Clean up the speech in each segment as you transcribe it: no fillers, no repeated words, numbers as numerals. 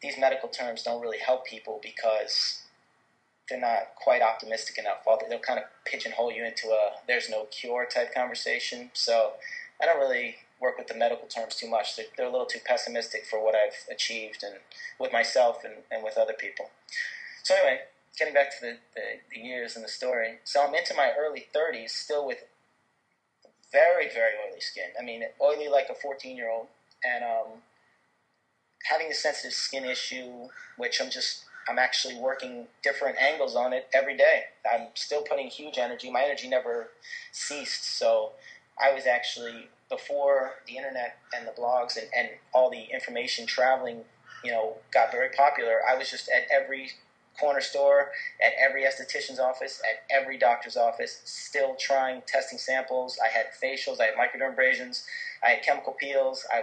these medical terms don't really help people because they're not quite optimistic enough. They'll kind of pigeonhole you into a there's no cure type conversation. So I don't really work with the medical terms too much. They're a little too pessimistic for what I've achieved and with myself and with other people. So anyway, getting back to the years and the story. So I'm into my early 30s, still with very, very oily skin. I mean, oily like a 14-year-old. And having a sensitive skin issue, which I'm actually working different angles on it every day. I'm still putting huge energy. My energy never ceased. So I was actually, before the internet and the blogs and all the information traveling, got very popular, I was just at every corner store, at every esthetician's office, at every doctor's office, still testing samples. I had facials, I had microdermabrasions, I had chemical peels. I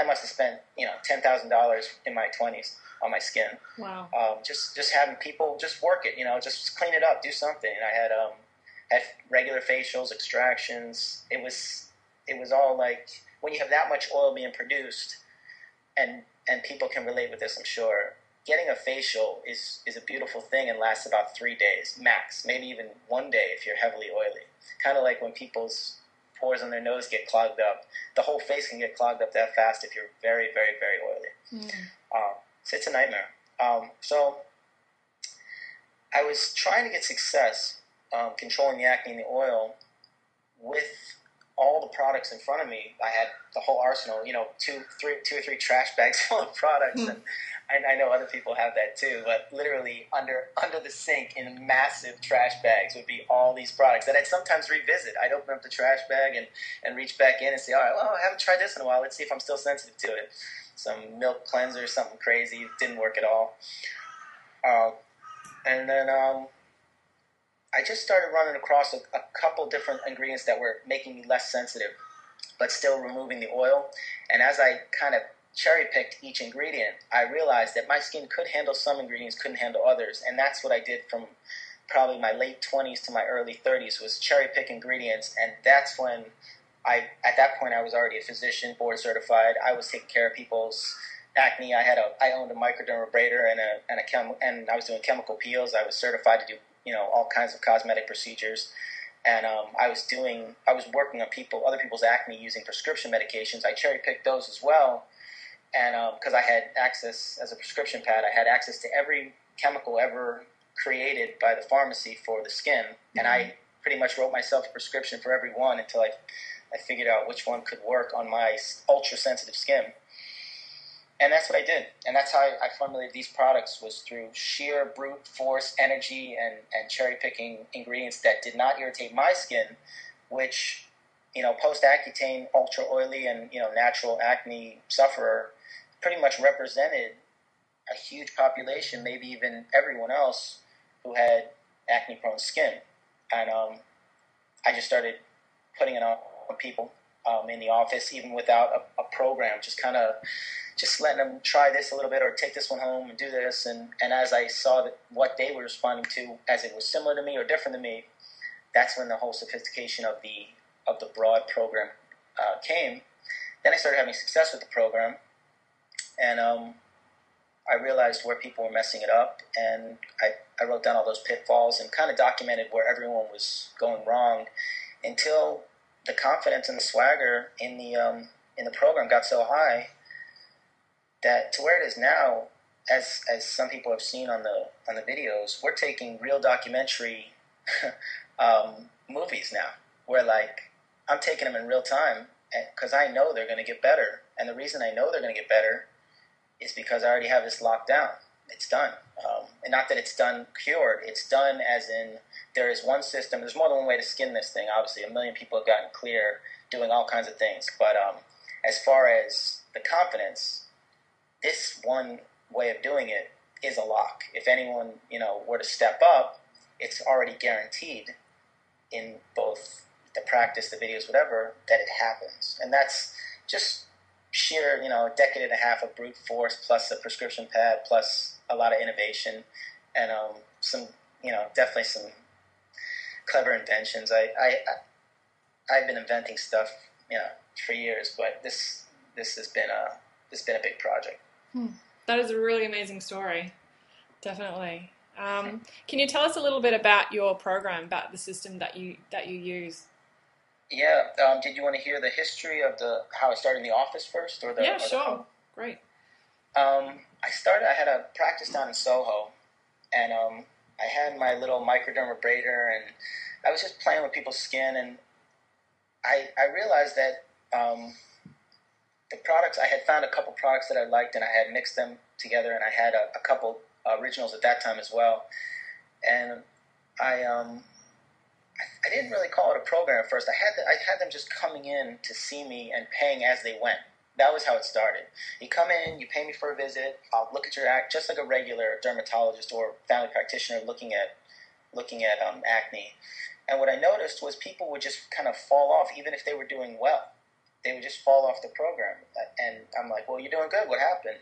must have spent, $10,000 in my 20s on my skin. Wow. Just having people just work it, just clean it up, do something. And I had regular facials, extractions. It was all like, when you have that much oil being produced, and people can relate with this, I'm sure, getting a facial is a beautiful thing and lasts about 3 days, max, maybe even 1 day if you're heavily oily. Kind of like when people's pores on their nose get clogged up. The whole face can get clogged up that fast if you're very, very, very oily. So it's a nightmare. So I was trying to get success controlling the acne and the oil with all the products in front of me. I had the whole arsenal, two or three trash bags full of products, and I know other people have that too. But literally under the sink in massive trash bags would be all these products that I'd sometimes revisit. I'd open up the trash bag and reach back in and say, all right, well, I haven't tried this in a while. Let's see if I'm still sensitive to it. Some milk cleanser, something crazy, didn't work at all. And then I just started running across a couple different ingredients that were making me less sensitive, but still removing the oil. And as I kind of cherry-picked each ingredient, I realized that my skin could handle some ingredients, couldn't handle others. And that's what I did from probably my late 20s to my early 30s, was cherry-pick ingredients. And that's when at that point, I was already a physician, board certified. I was taking care of people's acne. I owned a microdermabrator and I was doing chemical peels. I was certified to do all kinds of cosmetic procedures, and I was working on other people's acne using prescription medications. I cherry picked those as well, and because I had access as a prescription pad, I had access to every chemical ever created by the pharmacy for the skin, and I pretty much wrote myself a prescription for every one until I figured out which one could work on my ultra-sensitive skin. And that's what I did. And that's how I formulated these products, was through sheer brute force energy and cherry-picking ingredients that did not irritate my skin, which, post-Accutane, ultra-oily and, natural acne sufferer pretty much represented a huge population, maybe even everyone else who had acne-prone skin. And I just started putting it on people in the office, even without a program, just letting them try this a little bit, or take this one home and do this. And as I saw what they were responding to, as it was similar to me or different to me, that's when the whole sophistication of the broad program came. Then I started having success with the program, and I realized where people were messing it up, and I wrote down all those pitfalls and kind of documented where everyone was going wrong, until the confidence and the swagger in the program got so high that to where it is now, as some people have seen on the videos, we're taking real documentary movies now. Where I'm taking them in real time because I know they're going to get better, and the reason I know they're going to get better is because I already have this locked down. It's done, and not that it's done cured. It's done as in there is one system. There's more than one way to skin this thing. Obviously, 1 million people have gotten clear doing all kinds of things, but as far as the confidence, this one way of doing it is a lock. If anyone, were to step up, it's already guaranteed in both the practice, the videos, whatever, that it happens. And that's just sheer, a decade and a half of brute force, plus a prescription pad, plus a lot of innovation, and some, definitely some clever inventions. I've been inventing stuff, for years, but this has been it's been a big project. That is a really amazing story. Definitely. Can you tell us a little bit about your program, about the system that you use? Yeah. Did you want to hear the history of the how I started in the office first, Yeah, or the sure. home? Great. I had a practice down in Soho, and I had my little microdermabrader, and I was just playing with people's skin, and I realized that the products I had found a couple products that I liked, and I had mixed them together, and I had a couple originals at that time as well, and I I didn't really call it a program at first. I had them just coming in to see me and paying as they went. That was how it started. You come in, you pay me for a visit. I'll look at your act just like a regular dermatologist or family practitioner looking at acne. And what I noticed was people would just kind of fall off, even if they were doing well. They would just fall off the program. And I'm like, well, you're doing good. What happened?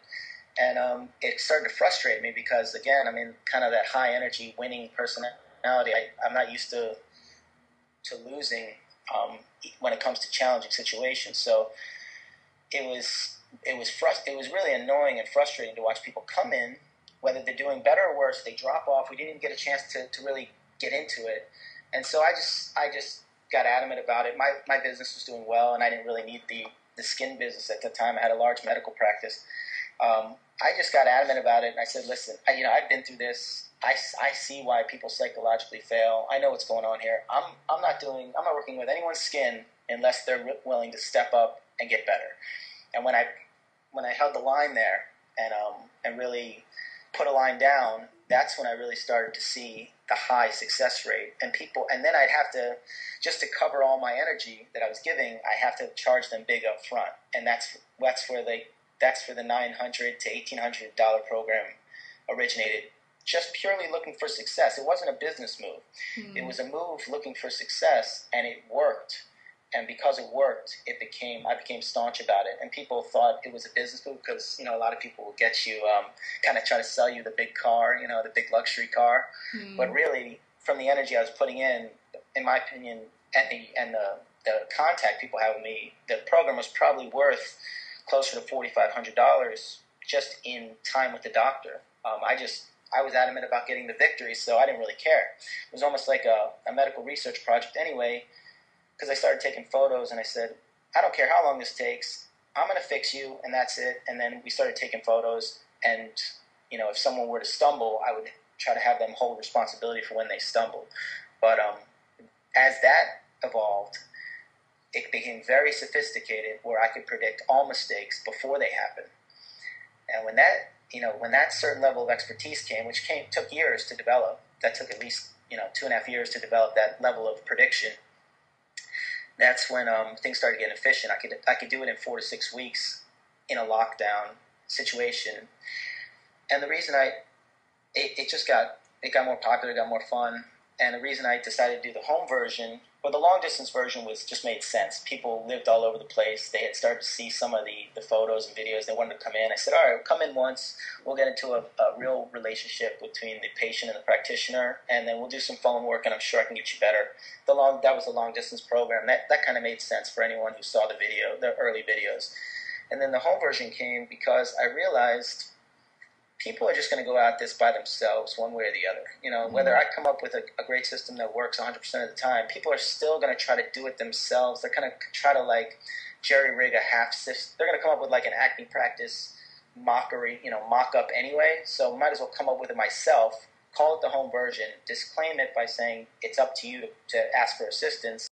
And it started to frustrate me because, again, I mean, kind of that high energy, winning personality. I'm not used to losing when it comes to challenging situations. So it was really annoying and frustrating to watch people come in, whether they're doing better or worse, they drop off. We didn't even get a chance to really get into it, and so I just got adamant about it. My business was doing well, and I didn't really need the skin business at the time. I had a large medical practice. I just got adamant about it, and I said, listen, I've been through this. I see why people psychologically fail. I know what's going on here. I'm not working with anyone's skin unless they're willing to step up and get better. And when I held the line there and really put a line down, that's when I really started to see the high success rate. And then I'd have to, just to cover all my energy that I was giving, I have to charge them big up front. And that's where the $900 to $1,800 program originated. Just purely looking for success. It wasn't a business move. It was a move looking for success, and it worked. And because it worked, I became staunch about it. And people thought it was a business move because, a lot of people will get you, kind of try to sell you the big car, the big luxury car. But really, from the energy I was putting in my opinion, and the contact people have with me, the program was probably worth closer to $4,500 just in time with the doctor. I was adamant about getting the victory, so I didn't really care. It was almost like a medical research project anyway, because I started taking photos, and I said, I don't care how long this takes. I'm going to fix you, and that's it. And then we started taking photos, and if someone were to stumble, I would try to have them hold responsibility for when they stumbled. But as that evolved, it became very sophisticated, where I could predict all mistakes before they happen. And when that certain level of expertise came, which took years to develop, that took at least 2.5 years to develop that level of prediction. That's when things started getting efficient. I could do it in 4 to 6 weeks in a lockdown situation. And the reason it got more popular, it got more fun. And the reason I decided to do the home version, or the long distance version, just made sense. People lived all over the place. They had started to see some of the photos and videos. They wanted to come in. I said, all right, come in once. We'll get into a real relationship between the patient and the practitioner, and then we'll do some phone work, and I'm sure I can get you better. That was a long distance program. That kind of made sense for anyone who saw the early videos. And then the home version came because I realized people are just going to go at this by themselves one way or the other. Whether I come up with a great system that works 100% of the time, people are still going to try to do it themselves. They're going to try to jerry-rig a half system. They're going to come up with an acne practice mock-up anyway. So might as well come up with it myself, call it the home version, disclaim it by saying it's up to you to ask for assistance.